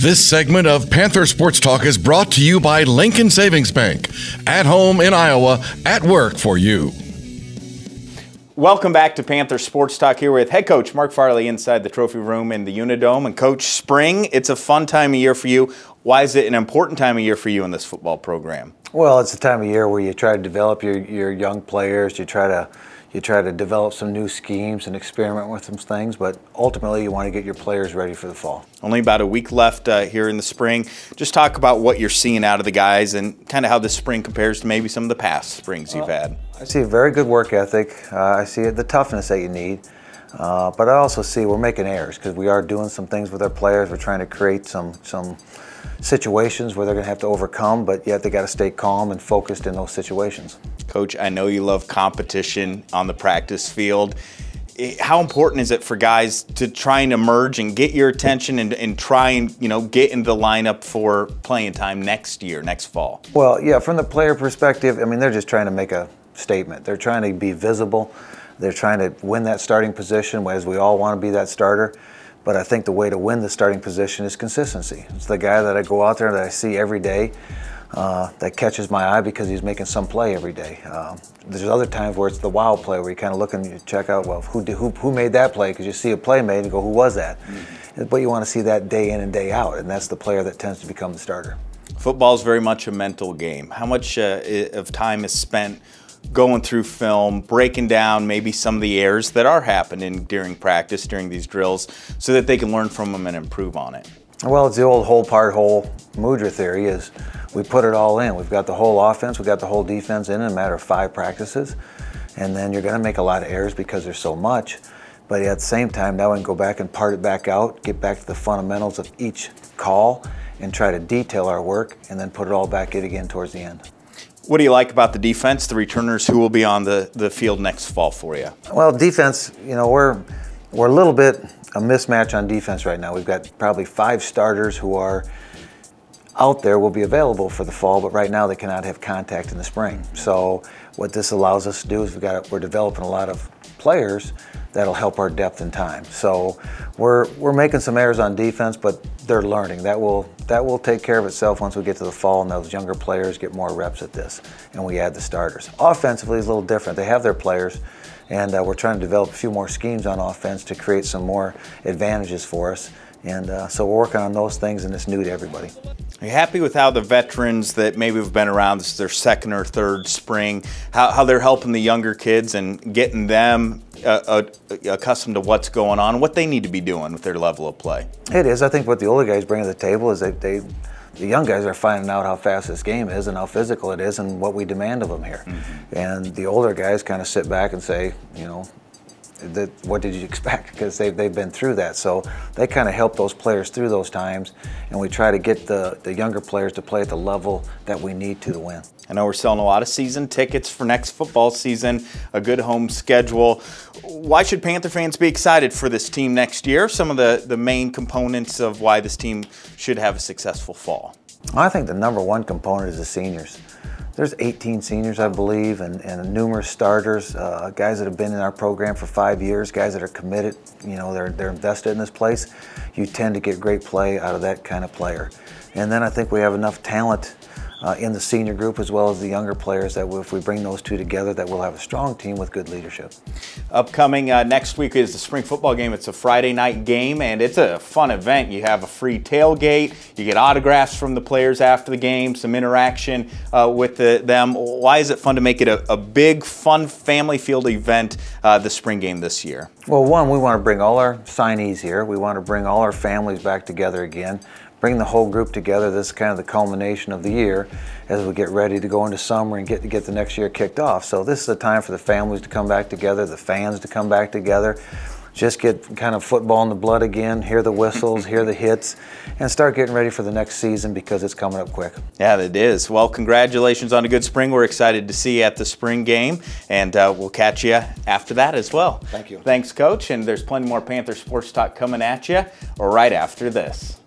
This segment of Panther Sports Talk is brought to you by Lincoln Savings Bank. At home in Iowa, at work for you. Welcome back to Panther Sports Talk, here with head coach Mark Farley inside the trophy room in the UNI-Dome. And Coach, spring, it's a fun time of year for you. Why is it an important time of year for you in this football program? Well, it's a time of year where you try to develop your young players. You try to develop some new schemes and experiment with some things, but ultimately you want to get your players ready for the fall. Only about a week left here in the spring. Just talk about what you're seeing out of the guys and kind of how this spring compares to maybe some of the past springs you've had. I see a very good work ethic. I see the toughness that you need, but I also see we're making errors because we are doing some things with our players. We're trying to create some situations where they're going to have to overcome, but yet they got to stay calm and focused in those situations. Coach, I know you love competition on the practice field. How important is it for guys to try and emerge and get your attention and try and get into the lineup for playing time next year, next fall? Well, yeah, from the player perspective, I mean, they're just trying to make a statement. They're trying to be visible. They're trying to win that starting position, as we all want to be that starter. But I think the way to win the starting position is consistency. It's the guy that I go out there that I see every day that catches my eye because he's making some play every day. There's other times where it's the wow play where you kind of look and you check out, well, who made that play? Because you see a play made and you go, who was that? Mm-hmm. But you want to see that day in and day out, and that's the player that tends to become the starter. Football is very much a mental game. How much of time is spent going through film, breaking down maybe some of the errors that are happening during practice, during these drills, so that they can learn from them and improve on it? Well, it's the old whole part whole Mudra theory is we put it all in. We've got the whole offense, we've got the whole defense in a matter of 5 practices, and then you're going to make a lot of errors because there's so much. But at the same time, now we can go back and part it back out, get back to the fundamentals of each call, and try to detail our work, and then put it all back in again towards the end. What do you like about the defense, the returners who will be on the field next fall for you? Well, defense, we're a little bit a mismatch on defense right now. We've got probably 5 starters who are out there, will be available for the fall, but right now they cannot have contact in the spring. So what this allows us to do is we're developing a lot of players that'll help our depth and time. So we're making some errors on defense, but they're learning. That will take care of itself once we get to the fall and those younger players get more reps at this and we add the starters. Offensively is a little different. They have their players, and we're trying to develop a few more schemes on offense to create some more advantages for us. And so we're working on those things, and it's new to everybody. Are you happy with how the veterans that maybe have been around, this is their 2nd or 3rd spring, how they're helping the younger kids and getting them accustomed to what's going on, what they need to be doing with their level of play? It is. I think what the older guys bring to the table is the young guys are finding out how fast this game is and how physical it is and what we demand of them here. Mm-hmm. And the older guys kind of sit back and say, what did you expect? Because they've been through that. So they kind of help those players through those times, and we try to get the younger players to play at the level that we need to win. I know we're selling a lot of season tickets for next football season, a good home schedule. Why should Panther fans be excited for this team next year? Some of the main components of why this team should have a successful fall. I think the number one component is the seniors. There's 18 seniors, I believe, and numerous starters, guys that have been in our program for 5 years, guys that are committed, they're invested in this place. You tend to get great play out of that kind of player. And then I think we have enough talent in the senior group as well as the younger players that if we bring those two together, that we'll have a strong team with good leadership. Upcoming next week is the spring football game. It's a Friday night game, and it's a fun event. You have a free tailgate. You get autographs from the players after the game, some interaction with them. Why is it fun to make it a big, fun, family-field event, the spring game this year? Well, one, we want to bring all our signees here. We want to bring all our families back together again. Bring the whole group together. This is kind of the culmination of the year as we get ready to go into summer and get the next year kicked off. So this is a time for the families to come back together, the fans to come back together, just get kind of football in the blood again, hear the whistles, hear the hits, and start getting ready for the next season because it's coming up quick. Yeah, it is. Well, congratulations on a good spring. We're excited to see you at the spring game, and we'll catch you after that as well. Thank you. Thanks, Coach, and there's plenty more Panther Sports Talk coming at you right after this.